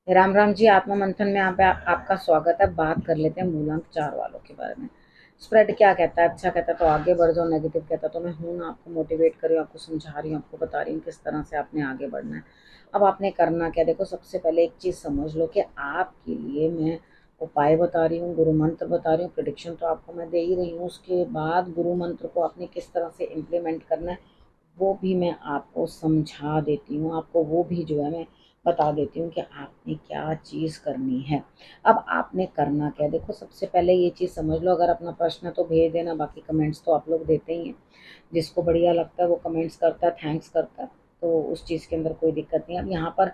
राम राम जी। आत्मा मंथन में आपका स्वागत है। बात कर लेते हैं मूलांक 4 वालों के बारे में। स्प्रेड क्या कहता है? अच्छा कहता है तो आगे बढ़ जाओ, नेगेटिव कहता है तो मैं हूं ना, आपको मोटिवेट कर रही हूँ, आपको समझा रही हूँ, आपको बता रही हूँ किस तरह से आपने आगे बढ़ना है। अब आपने करना क्या, देखो सबसे पहले एक चीज़ समझ लो कि आपके लिए मैं उपाय बता रही हूँ, गुरु मंत्र बता रही हूँ, प्रिडिक्शन तो आपको मैं दे ही रही हूँ। उसके बाद गुरु मंत्र को आपने किस तरह से इम्प्लीमेंट करना है वो भी मैं आपको समझा देती हूँ, आपको वो भी जो है मैं बता देती हूँ कि आपने क्या चीज़ करनी है। अब आपने करना क्या है, देखो सबसे पहले ये चीज़ समझ लो। अगर अपना प्रश्न है तो भेज देना, बाकी कमेंट्स तो आप लोग देते ही हैं। जिसको बढ़िया लगता है वो कमेंट्स करता है, थैंक्स करता है, तो उस चीज़ के अंदर कोई दिक्कत नहीं है। अब यहाँ पर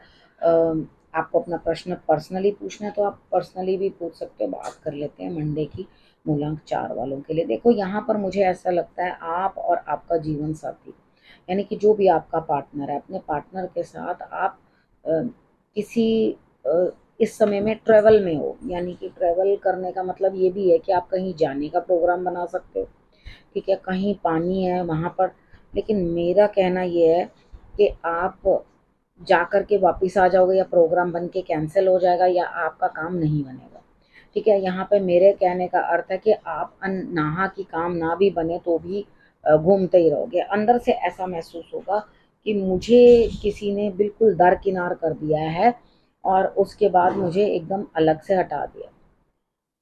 आपको अपना प्रश्न पर्सनली पूछना है तो आप पर्सनली भी पूछ सकते हो। बात कर लेते हैं मंडे की मूलांक 4 वालों के लिए। देखो यहाँ पर मुझे ऐसा लगता है आप और आपका जीवन साथी, यानी कि जो भी आपका पार्टनर है, अपने पार्टनर के साथ आप किसी अ, इस समय में ट्रैवल में हो। यानी कि ट्रैवल करने का मतलब ये भी है कि आप कहीं जाने का प्रोग्राम बना सकते हो, ठीक है, कहीं पानी है वहाँ पर। लेकिन मेरा कहना ये है कि आप जाकर के वापस आ जाओगे या प्रोग्राम बन के कैंसिल हो जाएगा या आपका काम नहीं बनेगा, ठीक है। यहाँ पे मेरे कहने का अर्थ है कि आप नहा की काम ना भी बने तो भी घूमते ही रहोगे। अंदर से ऐसा महसूस होगा कि मुझे किसी ने बिल्कुल दरकिनार कर दिया है और उसके बाद मुझे एकदम अलग से हटा दिया।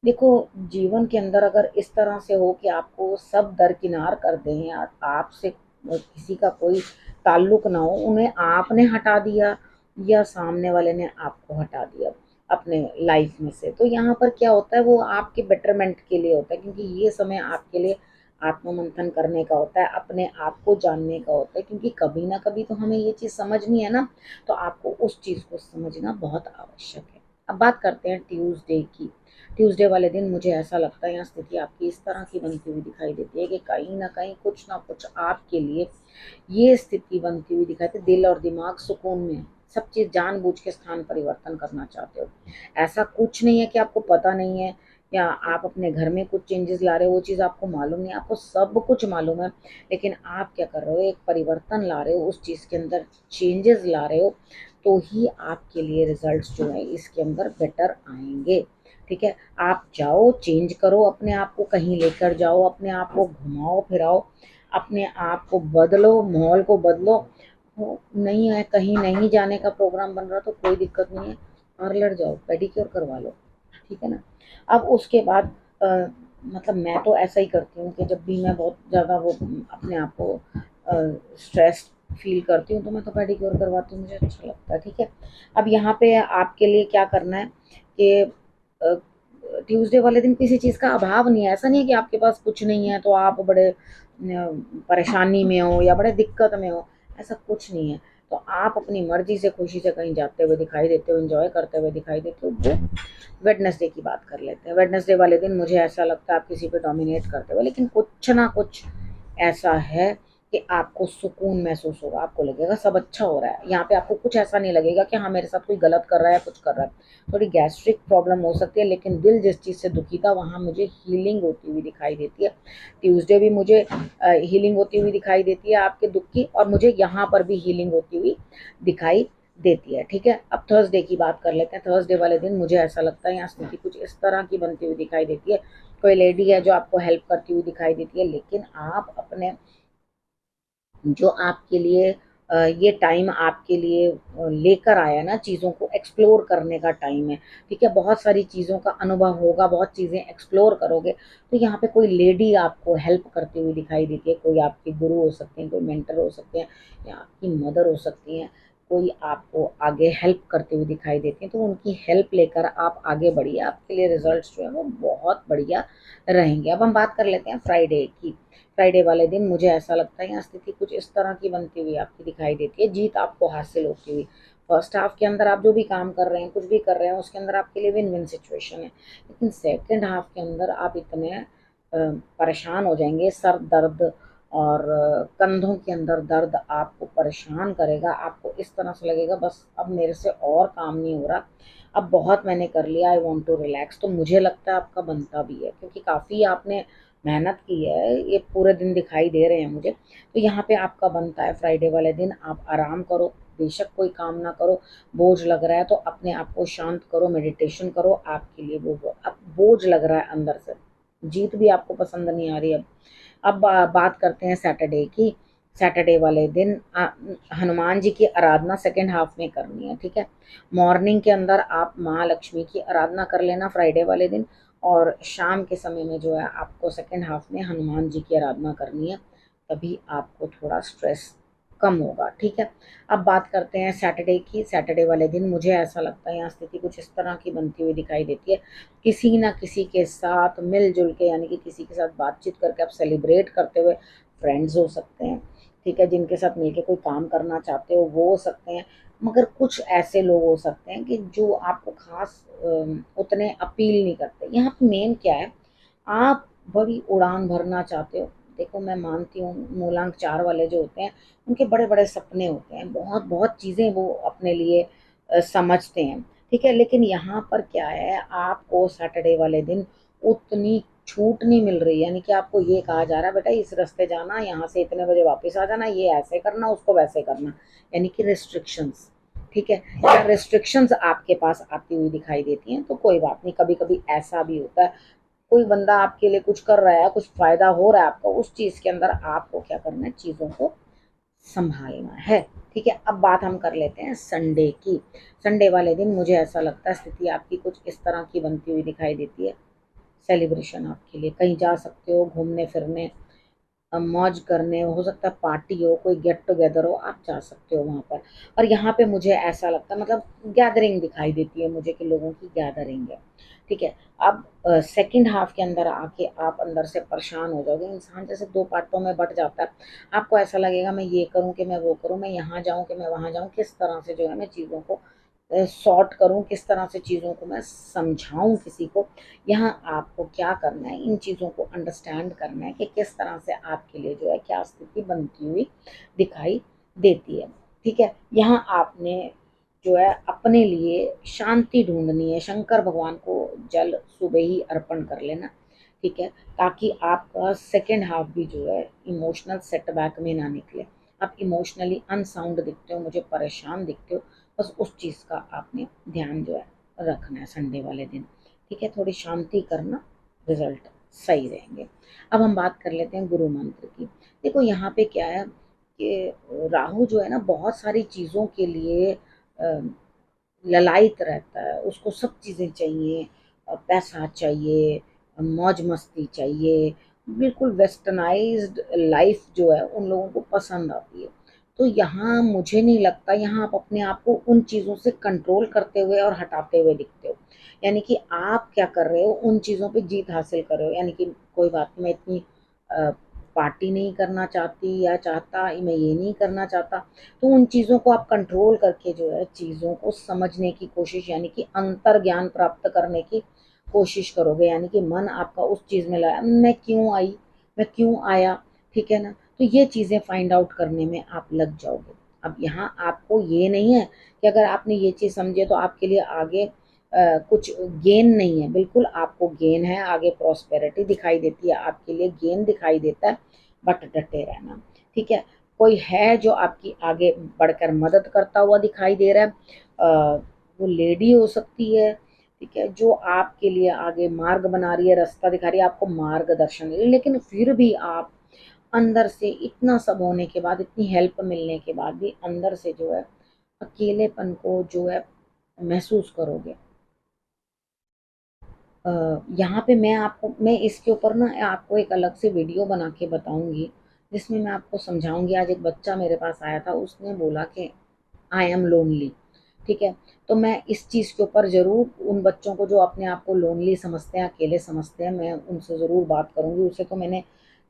देखो जीवन के अंदर अगर इस तरह से हो कि आपको सब दरकिनार कर दें या आपसे किसी का कोई ताल्लुक ना हो, उन्हें आपने हटा दिया या सामने वाले ने आपको हटा दिया अपने लाइफ में से, तो यहाँ पर क्या होता है, वो आपके बेटरमेंट के लिए होता है, क्योंकि ये समय आपके लिए आत्ममंथन करने का होता है, अपने आप को जानने का होता है। क्योंकि कभी ना कभी तो हमें ये चीज़ समझनी है ना, तो आपको उस चीज़ को समझना बहुत आवश्यक है। अब बात करते हैं ट्यूसडे की। ट्यूसडे वाले दिन मुझे ऐसा लगता है यहाँ स्थिति आपकी इस तरह की बनती हुई दिखाई देती है कि कहीं ना कहीं कुछ ना कुछ आपके लिए ये स्थिति बनती हुई दिखाई देती है। दिल और दिमाग सुकून में है, सब चीज़ जानबूझ के स्थान परिवर्तन करना चाहते हो। ऐसा कुछ नहीं है कि आपको पता नहीं है या आप अपने घर में कुछ चेंजेस ला रहे हो, वो चीज़ आपको मालूम नहीं, आपको सब कुछ मालूम है। लेकिन आप क्या कर रहे हो, एक परिवर्तन ला रहे हो, उस चीज़ के अंदर चेंजेस ला रहे हो, तो ही आपके लिए रिजल्ट्स जो है इसके अंदर बेटर आएंगे, ठीक है। आप जाओ, चेंज करो, अपने आप को कहीं लेकर जाओ, अपने आप को घुमाओ फिराओ, अपने आप को बदलो, माहौल को बदलो। वो नहीं है, कहीं नहीं जाने का प्रोग्राम बन रहा तो कोई दिक्कत नहीं है, पार्लर जाओ, पेडिक्योर करवा लो, ठीक है ना। अब उसके बाद मतलब मैं तो ऐसा ही करती हूँ कि जब भी मैं बहुत ज़्यादा वो अपने आप को स्ट्रेस फील करती हूँ तो मैं तो पेडिक्योर करवाती हूँ, मुझे अच्छा लगता है, ठीक है। अब यहाँ पे आपके लिए क्या करना है कि ट्यूसडे वाले दिन किसी चीज़ का अभाव नहीं है। ऐसा नहीं है कि आपके पास कुछ नहीं है तो आप बड़े परेशानी में हो या बड़े दिक्कत में हो, ऐसा कुछ नहीं है। तो आप अपनी मर्जी से खुशी से कहीं जाते हुए दिखाई देते हो, एंजॉय करते हुए दिखाई देते हो। वो वेडनेसडे की बात कर लेते हैं। वेडनेसडे वाले दिन मुझे ऐसा लगता है आप किसी पे डोमिनेट करते हो, लेकिन कुछ ना कुछ ऐसा है कि आपको सुकून महसूस होगा, आपको लगेगा सब अच्छा हो रहा है। यहाँ पे आपको कुछ ऐसा नहीं लगेगा कि हाँ मेरे साथ कोई गलत कर रहा है, कुछ कर रहा है। थोड़ी गैस्ट्रिक प्रॉब्लम हो सकती है, लेकिन दिल जिस चीज़ से दुखी था वहाँ मुझे हीलिंग होती हुई दिखाई देती है। ट्यूसडे भी मुझे हीलिंग होती हुई दिखाई देती है आपके दुख की, और मुझे यहाँ पर भी हीलिंग होती हुई दिखाई देती है, ठीक है। अब थर्सडे की बात कर लेते हैं। थर्सडे वाले दिन मुझे ऐसा लगता है यहाँ स्थिति कुछ इस तरह की बनती हुई दिखाई देती है। कोई लेडी है जो आपको हेल्प करती हुई दिखाई देती है, लेकिन आप अपने जो आपके लिए ये टाइम आपके लिए लेकर आया ना, चीज़ों को एक्सप्लोर करने का टाइम है, ठीक है। बहुत सारी चीज़ों का अनुभव होगा, बहुत चीज़ें एक्सप्लोर करोगे, तो यहाँ पे कोई लेडी आपको हेल्प करती हुई दिखाई देती है। कोई आपकी गुरु हो सकते हैं, कोई मेंटर हो सकते हैं, या आपकी मदर हो सकती हैं। कोई आपको आगे हेल्प करते हुए दिखाई देती हैं, तो उनकी हेल्प लेकर आप आगे बढ़िए, आपके लिए रिजल्ट्स जो है वो बहुत बढ़िया रहेंगे। अब हम बात कर लेते हैं फ्राइडे की। फ्राइडे वाले दिन मुझे ऐसा लगता है यहाँ स्थिति कुछ इस तरह की बनती हुई आपकी दिखाई देती है, जीत आपको हासिल होती हुई। फर्स्ट हाफ के अंदर आप जो भी काम कर रहे हैं, कुछ भी कर रहे हैं, उसके अंदर आपके लिए विन विन सिचुएशन है। लेकिन सेकंड हाफ के अंदर आप इतने परेशान हो जाएंगे, सर दर्द और कंधों के अंदर दर्द आपको परेशान करेगा। आपको इस तरह से लगेगा बस अब मेरे से और काम नहीं हो रहा, अब बहुत मैंने कर लिया, आई वांट टू रिलैक्स। तो मुझे लगता है आपका बनता भी है, क्योंकि काफ़ी आपने मेहनत की है, ये पूरे दिन दिखाई दे रहे हैं मुझे। तो यहाँ पे आपका बनता है फ्राइडे वाले दिन आप आराम करो, बेशक कोई काम ना करो, बोझ लग रहा है तो अपने आप को शांत करो, मेडिटेशन करो, आपके लिए वो अब बोझ लग रहा है अंदर से, जीत भी आपको पसंद नहीं आ रही। अब बात करते हैं सैटरडे की। सैटरडे वाले दिन हनुमान जी की आराधना सेकेंड हाफ में करनी है, ठीक है। मॉर्निंग के अंदर आप महालक्ष्मी की आराधना कर लेना फ्राइडे वाले दिन, और शाम के समय में जो है आपको सेकेंड हाफ में हनुमान जी की आराधना करनी है, तभी आपको थोड़ा स्ट्रेस कम होगा, ठीक है। अब बात करते हैं सैटरडे की। सैटरडे वाले दिन मुझे ऐसा लगता है यहाँ स्थिति कुछ इस तरह की बनती हुई दिखाई देती है, किसी ना किसी के साथ मिलजुल के, यानी कि किसी के साथ बातचीत करके आप सेलिब्रेट करते हुए, फ्रेंड्स हो सकते हैं, ठीक है, जिनके साथ मिलके कोई काम करना चाहते हो वो हो सकते हैं, मगर कुछ ऐसे लोग हो सकते हैं कि जो आपको खास उतने अपील नहीं करते। यहाँ पे मेन क्या है, आप बड़ी उड़ान भरना चाहते हो। देखो मैं मानती हूँ मूलांक 4 वाले जो होते हैं उनके बड़े बड़े सपने होते हैं, बहुत बहुत चीज़ें वो अपने लिए समझते हैं, ठीक है। लेकिन यहाँ पर क्या है, आपको सैटरडे वाले दिन उतनी छूट नहीं मिल रही, यानी कि आपको ये कहा जा रहा है बेटा इस रास्ते जाना, यहाँ से इतने बजे वापस आ जाना, ये ऐसे करना, उसको वैसे करना, यानी कि रिस्ट्रिक्शंस, ठीक है। अगर रिस्ट्रिक्शंस आपके पास आती हुई दिखाई देती हैं तो कोई बात नहीं, कभी कभी ऐसा भी होता है कोई बंदा आपके लिए कुछ कर रहा है, कुछ फायदा हो रहा है आपका, उस चीज के अंदर आपको क्या करना है, चीजों को संभालना है, ठीक है। अब बात हम कर लेते हैं संडे की। संडे वाले दिन मुझे ऐसा लगता है स्थिति आपकी कुछ इस तरह की बनती हुई दिखाई देती है। सेलिब्रेशन आपके लिए, कहीं जा सकते हो घूमने फिरने, मौज करने, हो सकता है पार्टी हो, कोई गेट टुगेदर हो, आप जा सकते हो वहाँ पर। और यहाँ पे मुझे ऐसा लगता है मतलब गैदरिंग दिखाई देती है मुझे कि लोगों की गैदरिंग है, ठीक है। अब सेकंड हाफ के अंदर आके आप अंदर से परेशान हो जाओगे, इंसान जैसे दो पार्टों में बट जाता है, आपको ऐसा लगेगा मैं ये करूँ कि मैं वो करूँ, मैं यहाँ जाऊँ कि मैं वहाँ जाऊँ, किस तरह से जो है मैं चीज़ों को सॉर्ट करूँ, किस तरह से चीज़ों को मैं समझाऊँ किसी को। यहाँ आपको क्या करना है, इन चीज़ों को अंडरस्टैंड करना है कि किस तरह से आपके लिए जो है क्या स्थिति बनती हुई दिखाई देती है, ठीक है। यहाँ आपने जो है अपने लिए शांति ढूंढनी है, शंकर भगवान को जल सुबह ही अर्पण कर लेना, ठीक है, ताकि आपका सेकेंड हाफ भी जो है इमोशनल सेटबैक में ना निकले। आप इमोशनली अनसाउंड दिखते हो, मुझे परेशान दिखते हो, बस उस चीज़ का आपने ध्यान जो है रखना है संडे वाले दिन, ठीक है। थोड़ी शांति करना, रिजल्ट सही रहेंगे। अब हम बात कर लेते हैं गुरु मंत्र की। देखो यहाँ पे क्या है कि राहु जो है ना बहुत सारी चीज़ों के लिए ललायत रहता है, उसको सब चीज़ें चाहिए, पैसा चाहिए, मौज मस्ती चाहिए, बिल्कुल वेस्टर्नाइज्ड लाइफ जो है उन लोगों को पसंद आती है। तो यहाँ मुझे नहीं लगता, यहाँ आप अपने आप को उन चीज़ों से कंट्रोल करते हुए और हटाते हुए दिखते हो, यानी कि आप क्या कर रहे हो, उन चीज़ों पे जीत हासिल कर रहे हो, यानी कि कोई बात नहीं मैं इतनी पार्टी नहीं करना चाहती या चाहता, मैं ये नहीं करना चाहता, तो उन चीज़ों को आप कंट्रोल करके जो है चीज़ों को समझने की कोशिश, यानी कि अंतर ज्ञान प्राप्त करने की कोशिश करोगे, यानी कि मन आपका उस चीज़ में लगा मैं क्यों आई, मैं क्यों आया, ठीक है ना। तो ये चीज़ें फाइंड आउट करने में आप लग जाओगे। अब यहाँ आपको ये नहीं है कि अगर आपने ये चीज़ समझे तो आपके लिए आगे कुछ गेन नहीं है, बिल्कुल आपको गेन है, आगे प्रॉस्पेरिटी दिखाई देती है, आपके लिए गेन दिखाई देता है, बट डटे रहना, ठीक है। कोई है जो आपकी आगे बढ़कर मदद करता हुआ दिखाई दे रहा है, वो लेडी हो सकती है, ठीक है, जो आपके लिए आगे मार्ग बना रही है, रास्ता दिखा रही है, आपको मार्गदर्शन दे रही है, लेकिन फिर भी आप अंदर से इतना सब होने के बाद, इतनी हेल्प मिलने के बाद भी अंदर से जो है अकेलेपन को जो है महसूस करोगे। यहाँ पे मैं इसके ऊपर ना आपको एक अलग से वीडियो बना के बताऊंगी, जिसमें मैं आपको समझाऊंगी। आज एक बच्चा मेरे पास आया था, उसने बोला कि आई एम लोनली, ठीक है। तो मैं इस चीज़ के ऊपर ज़रूर उन बच्चों को जो अपने आप को लोनली समझते हैं, अकेले समझते हैं, मैं उनसे ज़रूर बात करूंगी। उसे तो मैंने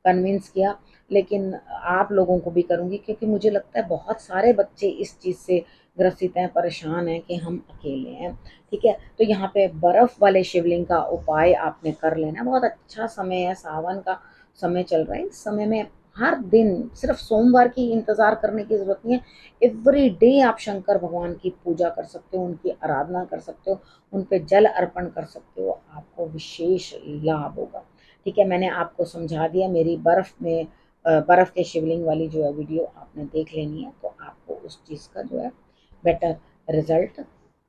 कन्विंस किया, लेकिन आप लोगों को भी करूंगी, क्योंकि मुझे लगता है बहुत सारे बच्चे इस चीज़ से ग्रसित हैं, परेशान हैं कि हम अकेले हैं, ठीक है। तो यहाँ पे बर्फ़ वाले शिवलिंग का उपाय आपने कर लेना, बहुत अच्छा समय है, सावन का समय चल रहा है, इस समय में हर दिन, सिर्फ सोमवार की इंतज़ार करने की ज़रूरत नहीं है, एवरी डे आप शंकर भगवान की पूजा कर सकते हो, उनकी आराधना कर सकते हो, उन पे जल अर्पण कर सकते हो, आपको विशेष लाभ होगा, ठीक है। मैंने आपको समझा दिया, मेरी बर्फ़ में बर्फ़ के शिवलिंग वाली जो है वीडियो आपने देख लेनी है, तो आपको उस चीज़ का जो है बेटर रिज़ल्ट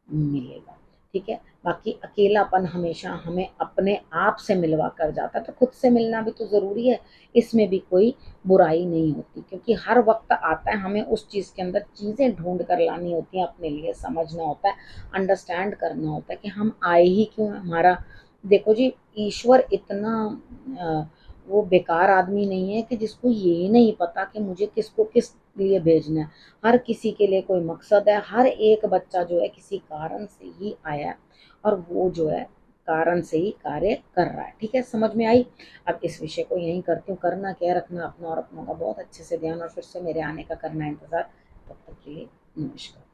मिलेगा। ठीक है, बाकी अकेलापन हमेशा हमें अपने आप से मिलवा कर जाता है, तो खुद से मिलना भी तो ज़रूरी है, इसमें भी कोई बुराई नहीं होती, क्योंकि हर वक्त आता है, हमें उस चीज़ के अंदर चीज़ें ढूंढ कर लानी होती हैं, अपने लिए समझना होता है, अंडरस्टैंड करना होता है कि हम आए ही क्यों हैं। हमारा देखो जी, ईश्वर इतना वो बेकार आदमी नहीं है कि जिसको ये नहीं पता कि मुझे किसको किस लिए भेजना है। हर किसी के लिए कोई मकसद है, हर एक बच्चा जो है किसी कारण से ही आया है, और वो जो है कारण से ही कार्य कर रहा है। ठीक है, समझ में आई। अब इस विषय को यहीं करती हूँ। करना क्या है, रखना अपना और अपनों का बहुत अच्छे से ध्यान, और फिर से मेरे आने का करना इंतज़ार। तब तक के लिए नमस्कार।